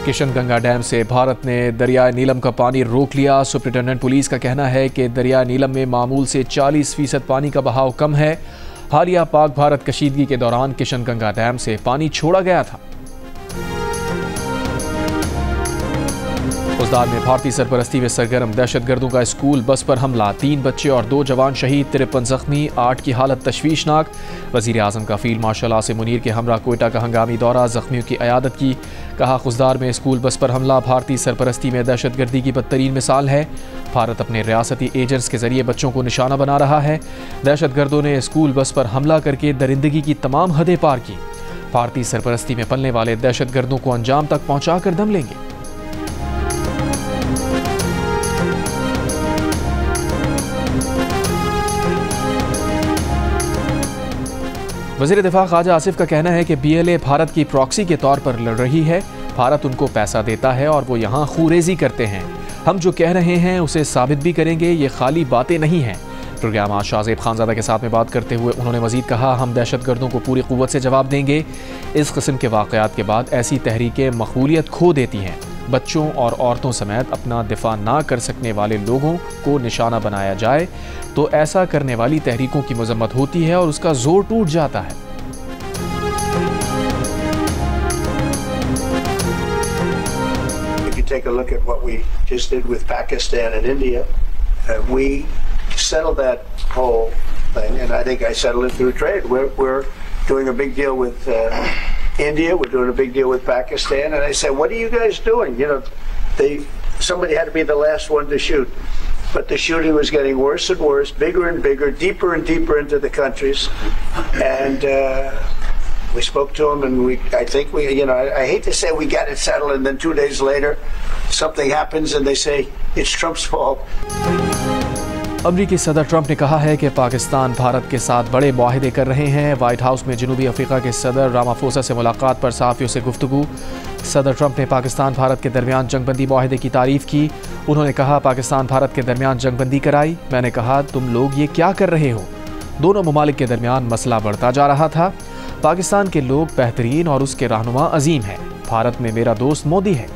Kishanganga dam से भारत ने दरिया नीलम का पानी रोक लिया। सुप्रिंटेंडेंट पुलिस का कहना है कि दरिया नीलम में मामूल से 40% पानी का बहाव कम है। हालिया पाक भारत कशीदगी के दौरान किशनगंगा डैम से पानी छोड़ा गया था। खुजदार में भारतीय सरपरस्ती में सरगर्म दहशतगर्दों का स्कूल बस पर हमला, 3 बच्चे और 2 जवान शहीद, 53 जख्मी, 8 की हालत तशवीशनाक। वजीर आजम का फील्ड मार्शल आसिम मुनीर के हमरा कोयटा का हंगामी दौरा, जख्मियों की अयादत की। कहा, खुजदार में स्कूल बस पर हमला भारतीय सरपरस्ती में दहशतगर्दी की बदतरीन मिसाल है। भारत अपने रियासती एजेंट्स के जरिए बच्चों को निशाना बना रहा है। दहशतगर्दों ने स्कूल बस पर हमला करके दरिंदगी की तमाम हदें पार की। भारतीय सरपरस्ती में पलने वाले दहशतगर्दों को अंजाम तक पहुंचा कर दम लेंगे। वज़ीर दिफा ख्वाजा आसिफ का कहना है कि BLA भारत की प्रॉक्सी के तौर पर लड़ रही है। भारत उनको पैसा देता है और वो यहाँ खूरेजी करते हैं। हम जो कह रहे हैं उसे साबित भी करेंगे, ये खाली बातें नहीं हैं। प्रोग्राम आज शाहजेब खानजादा के साथ में बात करते हुए उन्होंने मजीद कहा, हम दहशतगर्दों को पूरी क़ुव्वत से जवाब देंगे। इस किस्म के वाक़यात के बाद ऐसी तहरीकें मकबूलियत खो देती हैं। बच्चों और औरतों समेत अपना दिफा ना कर सकने वाले लोगों को निशाना बनाया जाए तो ऐसा करने वाली तहरीकों की मजम्मत होती है और उसका जोर टूट जाता है। If you take a look at what we just did with Pakistan and India, we settled that whole thing, and I think I settled it through trade. We're doing a big deal with India, we're doing a big deal with Pakistan, and I said, what are you guys doing? You know, somebody had to be the last one to shoot, but the shooting was getting worse and worse, bigger and bigger, deeper and deeper into the countries, and we spoke to them, and I think I hate to say we got it settled, and then 2 days later, something happens, and they say it's Trump's fault. अमरीकी सदर Trump ने कहा है कि पाकिस्तान भारत के साथ बड़े मुआहदे कर रहे हैं। व्हाइट हाउस में जनूबी अफ्रीका के सदर रामाफोसा से मुलाकात पर सहाफ़ियों से गुफ्तगू। सदर ट्रंप ने पाकिस्तान भारत के दरमियान जंगबंदी मुआहदे की तारीफ़ की। उन्होंने कहा, पाकिस्तान भारत के दरमियान जंगबंदी कराई। मैंने कहा, तुम लोग ये क्या कर रहे हो? दोनों ममालिक के दरमियान मसला बढ़ता जा रहा था। पाकिस्तान के लोग बेहतरीन और उसके रहनुमा अजीम हैं। भारत में मेरा दोस्त मोदी है।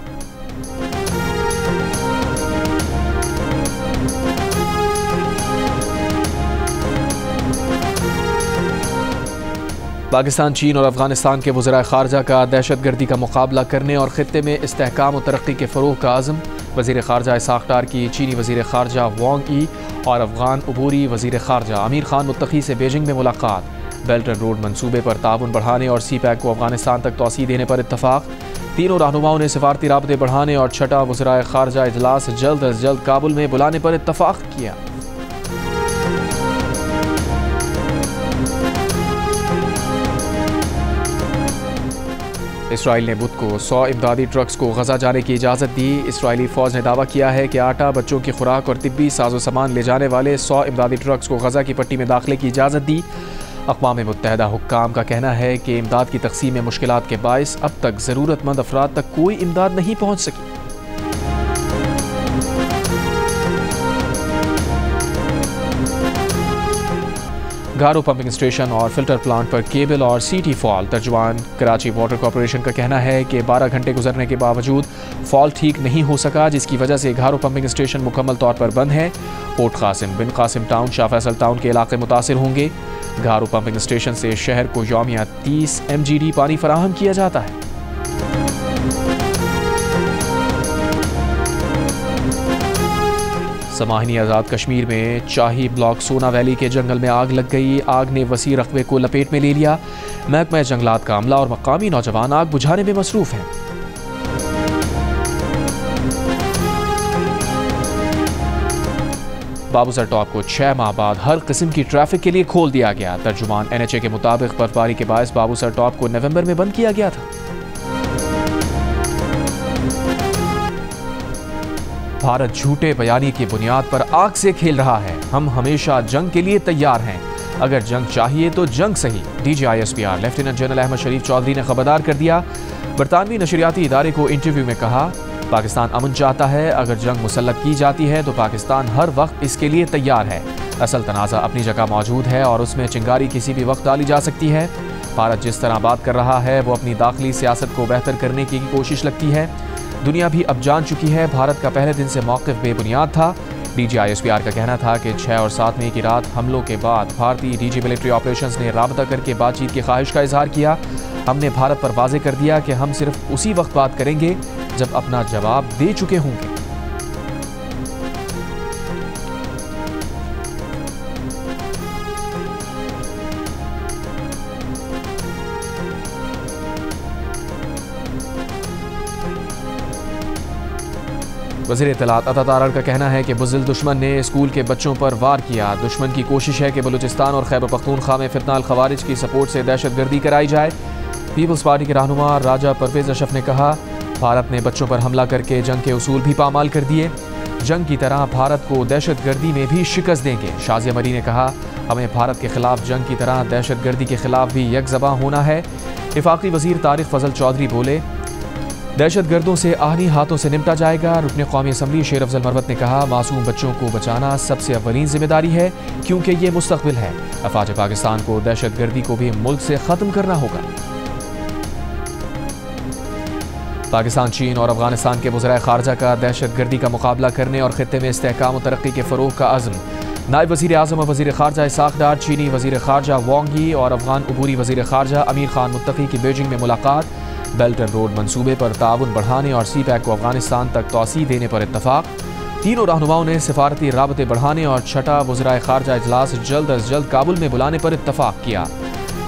पाकिस्तान, चीन और अफगानिस्तान के वज़राए ख़ारजा का दहशतगर्दी का मुकाबला करने और ख़ित्ते में इस्तेहकाम और तरक्की के फ़रोग़ का आज़म। वज़ीर ख़ारजा इसाक़ डार की चीनी वज़ीर ख़ारजा वांग यी और अफ़गान अबूरी वज़ीर ख़ारजा आमिर खान मुत्तकी से बीजिंग में मुलाकात। बेल्ट एंड रोड मनसूबे पर ताउन बढ़ाने और CPEC को अफ़गानिस्तान तक तोसी देने पर इत्तफ़ाक़। तीनों रहनुमाओं ने सिफारती राबते बढ़ाने और छठा वज़राए ख़ारजा इजलास जल्द अज जल्द काबुल में बुलाने पर इत्तफ़ाक़ किया। इसराइल ने बुध को 100 इमदादी ट्रक्स को गजा जाने की इजाज़त दी। इसराइली फ़ौज ने दावा किया है कि आटा, बच्चों की खुराक और तिब्बी साजो सामान ले जाने वाले 100 इमदादी ट्रक्स को गजा की पट्टी में दाखिले की इजाज़त दी। अक़वाम मुत्तहिदा हुक्काम का कहना है कि इमदाद की तक़सीम में मुश्किलात के बाइस अब तक ज़रूरतमंद अफराद तक कोई इमदाद नहीं पहुँच सकी। गारो पंपिंग स्टेशन और फिल्टर प्लांट पर केबल और सीटी फॉल। तर्जुमान कराची वाटर कॉरपोरेशन का कहना है कि 12 घंटे गुजरने के बावजूद फॉल ठीक नहीं हो सका, जिसकी वजह से गारो पंपिंग स्टेशन मुकम्मल तौर पर बंद है। पोर्ट कासिम, बिन कासिम टाउन, शाह फैसल टाउन के इलाके मुतासिर होंगे। गारो पंपिंग स्टेशन से शहर को यौमिया 30 MGD पानी फराहम किया जाता है। समाहिनी आज़ाद कश्मीर में चाही ब्लॉक सोना वैली के जंगल में आग लग गई। आग ने वसी रकबे को लपेट में ले लिया। महकमा जंगलात का अमला और मकामी नौजवान आग बुझाने में मसरूफ हैं। बाबूसर टॉप को 6 माह बाद हर किस्म की ट्रैफिक के लिए खोल दिया गया। तर्जुमान NHA के मुताबिक बर्फबारी के बायस बाबूसर टॉप को नवंबर में बंद किया गया था। भारत झूठे बयानी की बुनियाद पर आग से खेल रहा है। हम हमेशा जंग के लिए तैयार हैं। अगर जंग चाहिए तो जंग सही। DGISPR लेफ्टिनेंट जनरल अहमद शरीफ चौधरी ने खबरदार कर दिया। बरतानवी नशरियाती इदारे को इंटरव्यू में कहा, पाकिस्तान अमन चाहता है। अगर जंग मुसल्लत की जाती है तो पाकिस्तान हर वक्त इसके लिए तैयार है। असल तनाज़ा अपनी जगह मौजूद है और उसमें चिंगारी किसी भी वक्त डाली जा सकती है। भारत जिस तरह बात कर रहा है वो अपनी दाखिली सियासत को बेहतर करने की कोशिश लगती है। दुनिया भी अब जान चुकी है भारत का पहले दिन से मौक़िफ़ बेबुनियाद था। डीजी ISPR का कहना था कि 6 और 7 मई की रात हमलों के बाद भारतीय डीजी मिलिट्री ऑपरेशंस ने राबता करके बातचीत की ख्वाहिश का इजहार किया। हमने भारत पर वाज़े कर दिया कि हम सिर्फ उसी वक्त बात करेंगे जब अपना जवाब दे चुके होंगे। वज़ीर इत्तलात अता तारड़ का कहना है कि बुज़दिल दुश्मन ने स्कूल के बच्चों पर वार किया। दुश्मन की कोशिश है कि बलूचिस्तान और खैबर पख्तूनख्वा में फितना अल खवारिज की सपोर्ट से दहशतगर्दी कराई जाए। पीपल्स पार्टी के रहनुमा राजा परवेज अशरफ ने कहा, भारत ने बच्चों पर हमला करके जंग के उसूल भी पामाल कर दिए। जंग की तरह भारत को दहशतगर्दी में भी शिकस्त देंगे। शाज़िया मरी ने कहा, हमें भारत के खिलाफ जंग की तरह दहशतगर्दी के खिलाफ भी यकजबा होना है। वफाकी वज़ीर तारिक फजल चौधरी बोले, दहशतगर्दों से आहनी हाथों से निपटा जाएगा। रुकने कौमी असम्बली शेर अफजल मरवत ने कहा, मासूम बच्चों को बचाना सबसे अव्वलीन जिम्मेदारी है क्योंकि ये मुस्तकबिल है। अफवाज पाकिस्तान को दहशतगर्दी को भी मुल्क से ख़त्म करना होगा। पाकिस्तान, चीन और अफगानिस्तान के वज़राए ख़ारजा का दहशतगर्दी का मुकाबला करने और ख़ित्ते में इस्तेहकाम और तरक्की के फ़रोग़ का अज़्म। नायब वज़ीर आज़म और वज़ीर ख़ारजा इसाक़ डार, चीनी वज़ीर ख़ारजा वांग यी और अफ़गान अबूरी वज़ीर ख़ारजा अमीर खान मुत्तकी की बीजिंग में मुलाकात। बेल्ट एंड रोड मंसूबे पर ताउन बढ़ाने और CPEC को अफगानिस्तान तक तौसी देने पर इत्तफ़ाक़। तीनों रहनुमाओं ने सिफारती राबते बढ़ाने और छठा वज़राए ख़ारजा इजलास जल्द अज जल्द काबुल में बुलाने पर इत्तफ़ाक़ किया।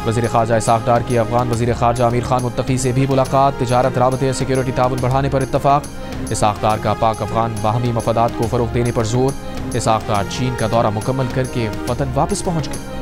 वज़ीर ख़ारजा इसाक़ डार की अफ़गान वज़ीर ख़ारजा अमीर खान मुत्तकी से भी मुलाकात। तिजारत, राबते, सिक्योरिटी ताउन बढ़ाने पर इत्तफ़ाक़। इसाक़ डार का पाक अफ़गान बाहमी मफादात को फ़रोग़ देने पर जोर। इसाक़ डार चीन का दौरा मुकम्मल करके वतन वापस पहुँच गए।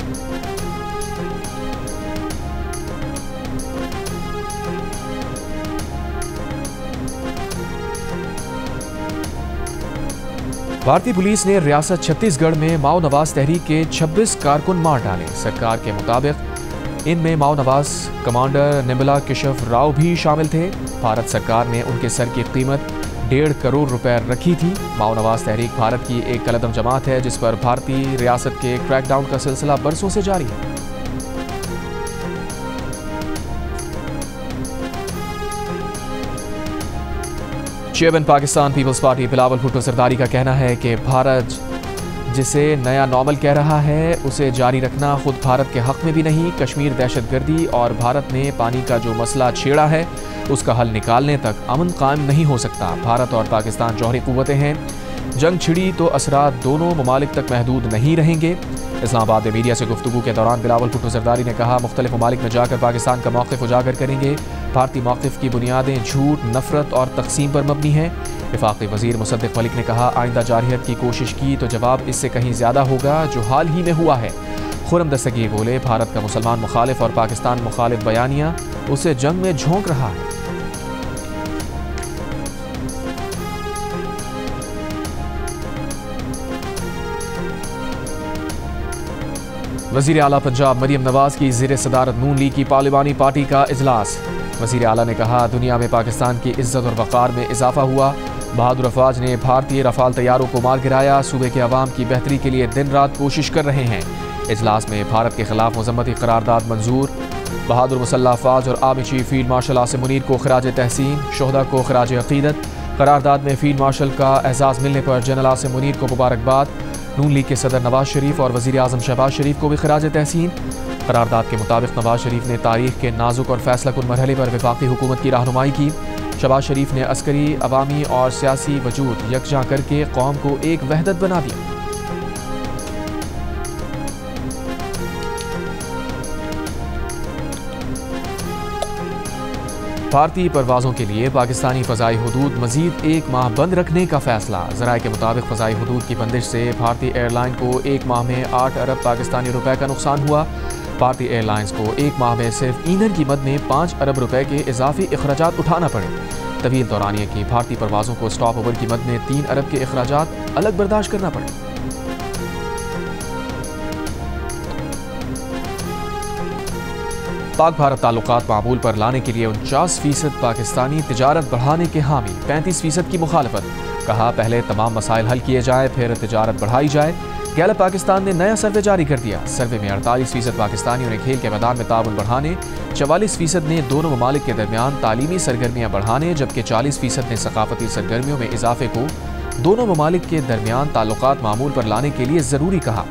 भारतीय पुलिस ने रियासत छत्तीसगढ़ में माओ नवाज तहरीक के 26 कारकुन मार डाले। सरकार के मुताबिक इनमें माओ नवाज कमांडर निम्बला केशव राव भी शामिल थे। भारत सरकार ने उनके सर की कीमत 1.5 करोड़ रुपए रखी थी। माओ नवाज तहरीक भारत की एक कलदम जमात है जिस पर भारतीय रियासत के क्रैकडाउन का सिलसिला बरसों से जारी है। Chairman Pakistan peoples party Bilawal Bhutto Zardari का कहना है कि भारत जिसे नया नॉर्मल कह रहा है उसे जारी रखना खुद भारत के हक में भी नहीं। कश्मीर दहशतगर्दी और भारत ने पानी का जो मसला छेड़ा है उसका हल निकालने तक अमन कायम नहीं हो सकता। भारत और पाकिस्तान जौहरी कुव्वतें हैं, जंग छिड़ी तो असरात दोनों ममालिक तक महदूद नहीं रहेंगे। इस्लामाबाद में मीडिया से गुफ्तगू के दौरान बिलावल भुट्टो सरदारी ने कहा, मुख्तलिफ ममालिक में जाकर पाकिस्तान का मौक़िफ़ उजागर करेंगे। भारतीय मौक़िफ़ की बुनियादें झूठ, नफरत और तकसीम पर मबनी हैं। वफाकी वज़ीर मुसद्दिक़ मलिक ने कहा, आइंदा जारहियत की कोशिश की तो जवाब इससे कहीं ज़्यादा होगा जो हाल ही में हुआ है। खुर्रम दस्तगीर बोले, भारत का मुसलमान मुखालिफ और पाकिस्तान मुखालिफ बयानिया उसे जंग में झोंक रहा है। वज़ीर आला पंजाब मरियम नवाज की ज़ेर सदारत नून लीग की पार्लिमानी पार्टी का इजलास। वज़ीर आला ने कहा, दुनिया में पाकिस्तान की इज्जत और वक़ार में इजाफा हुआ। बहादुर अफवाज ने भारतीय रफ़ाल तैयारों को मार गिराया। सूबे के अवाम की बेहतरी के लिए दिन रात कोशिश कर रहे हैं। इजलास में भारत के खिलाफ मज़म्मती करारदाद मंजूर। बहादुर मुसल्लह अफवाज और army chief field marshal Asim Munir को खराज तहसीन, शोहदा को खराज अक़ीदत। करारदाद में फील्ड मार्शल का एजाज़ मिलने पर जनरल आसिम मुनीर को मुबारकबाद। नून लीग के सदर नवाज शरीफ और वज़ीर आज़म शहबाज शरीफ को भी खराज तहसीन। करारदाद के मुताबिक नवाज शरीफ ने तारीख के नाजुक और फैसलाकुन मरहले पर वफाकी हुकूमत की रहनुमाई की। शहबाज शरीफ ने अस्करी, अवामी और सियासी वजूद यकजा करके कौम को एक वहदत बना दिया। भारतीय परवाज़ों के लिए पाकिस्तानी फ़ज़ाई हुदूद मज़ीद 1 माह बंद रखने का फ़ैसला। ज़राए के मुताबिक फ़ज़ाई हुदूद की बंदिश से भारतीय एयरलाइन को 1 माह में 8 अरब पाकिस्तानी रुपए का नुकसान हुआ। भारतीय एयरलाइंस को 1 माह में सिर्फ ईंधन की मद में 5 अरब रुपए के इजाफी अखराजात उठाना पड़े। तवील दौरानिया की भारतीय परवाज़ों को स्टॉप ओवर की मद में 3 अरब के अखराजात अलग बर्दाश्त करना पड़े। पाक भारत ताल्लुकात मामूल पर लाने के लिए 49% पाकिस्तानी, तिजारत बढ़ाने के हामी 35% की मुखालफत। कहा पहले तमाम मसाइल हल किए जाए फिर तिजारत बढ़ाई जाए। गैलप पाकिस्तान ने नया सर्वे जारी कर दिया। सर्वे में 48% पाकिस्तानियों ने खेल के मैदान में ताउन बढ़ाने, 44% ने दोनों ममालिक के दरमियान तालीमी सरगर्मियाँ बढ़ाने, जबकि 40% ने सकाफती सरगर्मियों में इजाफे को दोनों ममालिक के दरमियान ताल्लुकात मामूल पर लाने के लिए ज़रूरी कहा।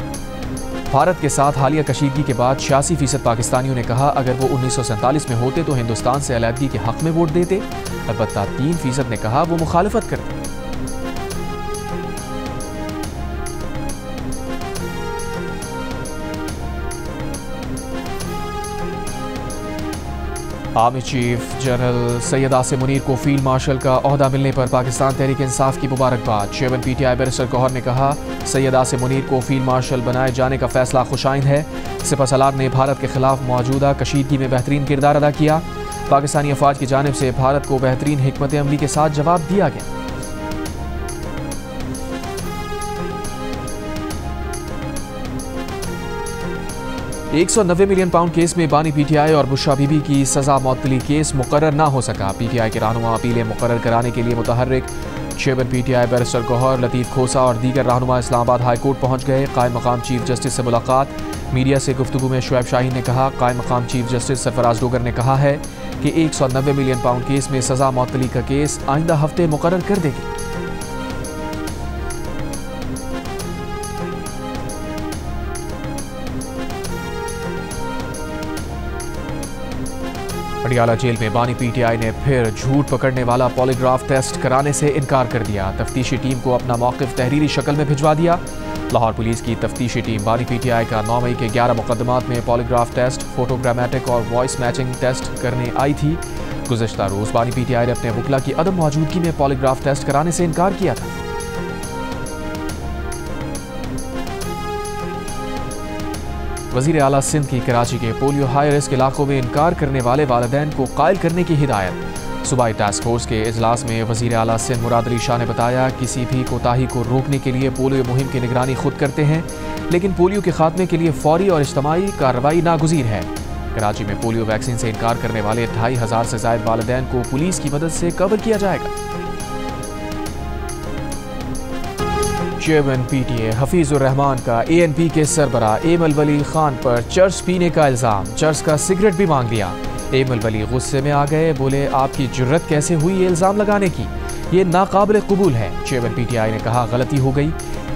भारत के साथ हालिया कशीदगी के बाद 86% पाकिस्तानियों ने कहा अगर वो 1947 में होते तो हिंदुस्तान से अलहदगी के हक में वोट देते। अलबत्ता 3% ने कहा वो मुखालफत करते। Army chief general Syed Asim Munir को फील्ड मार्शल का ओहदा मिलने पर पाकिस्तान तहरीक इंसाफ की मुबारकबाद। चेयरमैन PTI बैरिस्टर गौहर ने कहा सैयद आसिम मुनीर को फील्ड मार्शल बनाए जाने का फैसला खुशाइंद है। सिपह सलार ने भारत के खिलाफ मौजूदा कशीदगी में बेहतरीन किरदार अदा किया। पाकिस्तानी अफवाज की जानिब से भारत को बेहतरीन हिकमत अमली के साथ जवाब दिया गया। £190 मिलियन केस में बानी PTI और बुशरा बीबी की सजा मौतली केस मुकर्रर ना हो सका। PTI के रहनुमा अपीलें मुकर्रर कराने के लिए मुतहर्रिक। चेयरमैन PTI बैरिस्टर गौहर, लतीफ़ खोसा और दीगर रहनुमा इस्लामाबाद हाई कोर्ट पहुँच गए। कायम मकाम चीफ जस्टिस से मुलाकात। मीडिया से गुफ्तगू में शुएब शाहीन ने कहा कायम मकाम चीफ जस्टिस सरफराज डोगर ने कहा है कि £190 मिलियन केस में सजा मौतली का केस आइंदा हफ्ते मुकर्रर कर देगी। पटियाला जेल में बानी PTI ने फिर झूठ पकड़ने वाला पॉलीग्राफ टेस्ट कराने से इनकार कर दिया। तफ्तीशी टीम को अपना मौक़िफ़ तहरीरी शक्ल में भिजवा दिया। लाहौर पुलिस की तफ्तीशी टीम बानी PTI का 9 मई के 11 मुकदमात में पॉलीग्राफ टेस्ट, फोटोग्रामेटिक और वॉइस मैचिंग टेस्ट करने आई थी। गुज़श्ता रोज़ बानी PTI ने अपने वकला की अदम मौजूदगी में पॉलीग्राफ टेस्ट कराने से इनकार किया था। वज़ीर आला सिंध की कराची के पोलियो हाई रिस्क इलाकों में इनकार करने वाले वालिदैन को कायल करने की हिदायत। सूबाई टास्क फोर्स के इजलास में वज़ीर आला सिंध मुराद अली शाह ने बताया किसी भी कोताही को रोकने के लिए पोलियो मुहिम की निगरानी खुद करते हैं, लेकिन पोलियो के खात्मे के लिए फौरी और इज्तमाई कार्रवाई नागुज़ीर है। कराची में पोलियो वैक्सीन से इनकार करने वाले 2500 से ज़ायद वालिदैन को पुलिस की मदद से कवर किया जाएगा। चेयरमैन PTA हफीजुर रहमान का ANP के सरबरा एम अल वली खान पर चर्च पीने का इल्ज़ाम। चर्च का सिगरेट भी मांग लिया। एम अल वली गुस्से में आ गए, बोले आपकी जुर्रत कैसे हुई ये इल्ज़ाम लगाने की, ये नाकाबिल कबूल है। चेयरमैन PTI ने कहा गलती हो गई।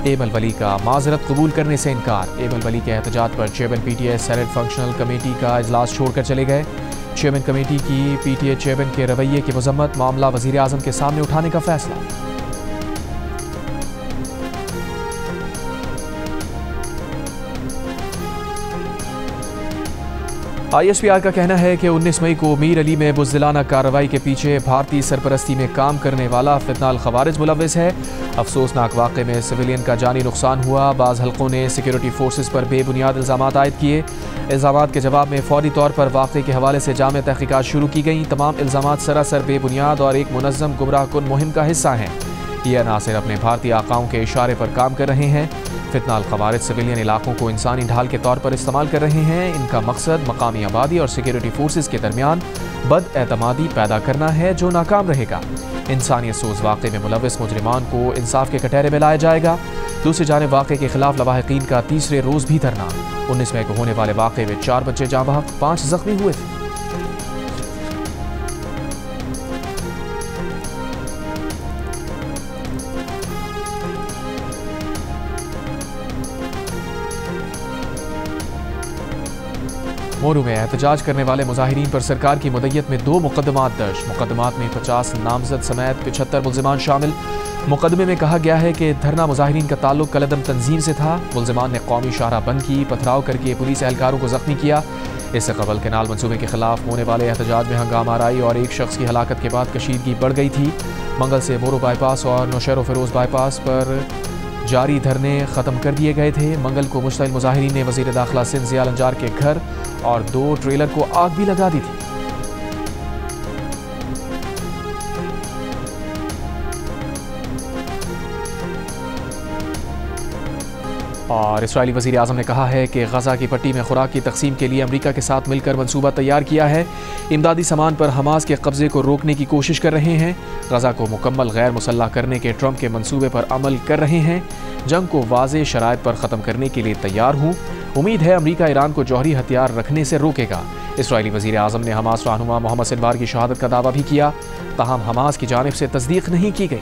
एम अल वली का माजरत कबूल करने से इनकार। एम अल वली के एहतजाज पर chairman PTA senate functional committee का इजलास छोड़कर चले गए। चेयरमैन कमेटी की PTA चेयरमैन के रवैये की मजम्मत, मामला वज़ीर आज़म के सामने उठाने का फैसला। ISPR का कहना है कि 19 मई को मीर अली में बुज़दिलाना कार्रवाई के पीछे भारतीय सरपरस्ती में काम करने वाला फितनाल खवारिज मुलव्विस है। अफसोसनाक वाक़े में सिविलियन का जानी नुकसान हुआ। बाज़ हल्कों ने सिक्योरिटी फोर्सेस पर बेबुनियाद इल्ज़ामात आयद किए। इल्ज़ामात के जवाब में फौरी तौर पर वाक़े के हवाले से जामे तहक़ीक़ात शुरू की गई। तमाम इल्ज़ामात सरासर बेबुनियाद और एक मुनज़्ज़म गुमराहकुन मुहिम का हिस्सा हैं। ये अनासिर अपने भारतीय आकाओं के इशारे पर काम कर रहे हैं। फितनाल खवारिज सिविलियन इलाकों को इंसानी ढाल के तौर पर इस्तेमाल कर रहे हैं। इनका मकसद मकामी आबादी और सिक्योरिटी फोर्सेस के दरमियान बदएतमादी पैदा करना है जो नाकाम रहेगा। इंसानियत सोज वाक़े में मुलव्विस मुजरिमान को इंसाफ के कटहरे में लाया जाएगा। दूसरी जानिब वाक़े के खिलाफ लवाहिकीन का तीसरे रोज़ भी धरना। 19 मई को होने वाले वाक़े में 4 बच्चे जाँ बहक, 5 जख्मी हुए थे। मोरू में एहतजाज करने वाले मुजाहिरीन पर सरकार की मुद्दत में 2 मुकदमात दर्ज। मुकदमात में 50 नामजद समेत 75 मुल्जिमान शामिल। मुकदमे में कहा गया है कि धरना मुजाहिरीन का ताल्लुक कलदम तंजीम से था। मुल्जिमान ने कौमी शाहराह बंद की, पथराव करके पुलिस एहलकारों को जख्मी किया। इससे कबल केनाल मनसूबे के खिलाफ होने वाले एहतजाज में हंगामा आराई और एक शख्स की हलाकत के बाद कशीदगी बढ़ गई थी। मंगल से मोरू बाईपास और नौशेरो फिरोज बाईपास पर जारी धरने ख़त्म कर दिए गए थे। मंगल को मुश्तइल मुजाहिरीन ने वज़ीर दाखिला सिंध ज़िया लंजार के घर और 2 ट्रेलर को आग भी लगा दी थी। और इसराइली वज़ीर आज़म ने कहा है कि गज़ा की पट्टी में खुराक की तकसीम के लिए अमेरिका के साथ मिलकर मंसूबा तैयार किया है। इमदादी सामान पर हमास के कब्ज़े को रोकने की कोशिश कर रहे हैं। गज़ा को मुकम्मल गैर मुसल्लह करने के ट्रंप के मंसूबे पर अमल कर रहे हैं। जंग को वाज़े शराइत पर ख़त्म करने के लिए तैयार हूँ। उम्मीद है अमेरिका ईरान को जौहरी हथियार रखने से रोकेगा। इसराइली वज़ीर आज़म ने हमास रहनुमा मोहम्मद सिनवार की शहादत का दावा भी किया, ताहम हमास की जानिब से तस्दीक नहीं की गई।